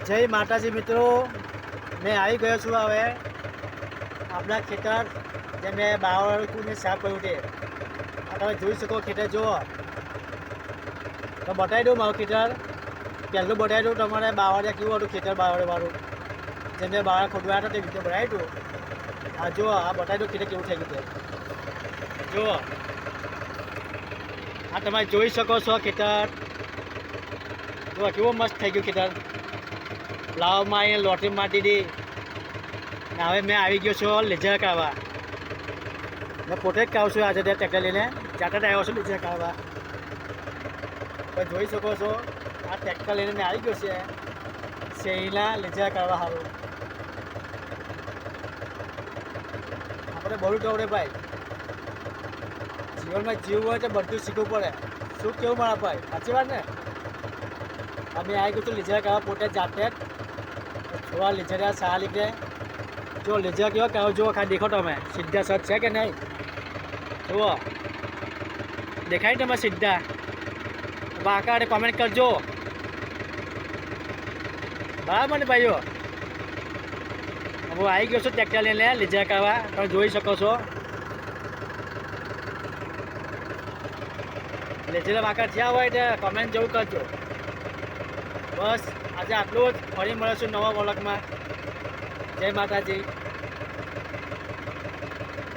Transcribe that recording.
જય માતાજી મિત્રો, મેં આવી ગયો છું હવે આપણા ખેતર જે મેં બાવળને સાફ કર્યું છે. આ તમે જોઈ શકો ખેતર જુઓ તો બતાવી દઉં મારું ખેતર. પહેલું બતાવી દઉં તમારે બાવળિયા કેવું હતું ખેતર બાવળવાળું જે મેં બાવળ ખોદવાયા હતા તે વિડીયો બનાવી દઉં. આ જુઓ, આ બતાવી દઉં ખેતર કેવું થઈ ગયું છે. જુઓ આ તમે જોઈ શકો છો ખેતર જુઓ કેવું મસ્ત થઈ ગયું ખેતર. લાવમાં અહીંયા લોટરી મારી દીધી. હવે મેં આવી ગયો છું લેઝર કાઢવા. મેં પોતે જ કાઢું છું આજે ટ્રેક્ટર લઈને જાતે આવ્યો છું લેઝર કાઢવા. તમે જોઈ શકો છો આ ટ્રેક્ટર લઈને મેં આવી ગયો છે શેરીના લેઝર કાઢવા સારું. આપણે બહુ દોડે ભાઈ, જીવનમાં જીવવું હોય તો બધું શીખવું પડે. શું કેવું મારા ભાઈ, સાચી વાત ને? અમે આવી ગયું છું લેઝર કાઢવા પોતે જાતે જ. થોડા લેઝર સારા લીધે જો લેઝર કેવા કહો જુઓ, ખાલી દેખો તમે સીધા સચ છે કે નહીં જુઓ, દેખાય તમે સીધા. બાકા કોમેન્ટ કરજો બરાબર ને ભાઈઓ. હું આવી ગયો છું ટ્રેક્ટર લઈને લેઝર કરવા, તમે જોઈ શકો છો. લેઝર વાંકા થયા હોય તો કોમેન્ટ જરૂર કરજો. બસ આજે આટલું જ, ફરી મળીશું નવા વ્લોગમાં. જય માતાજી.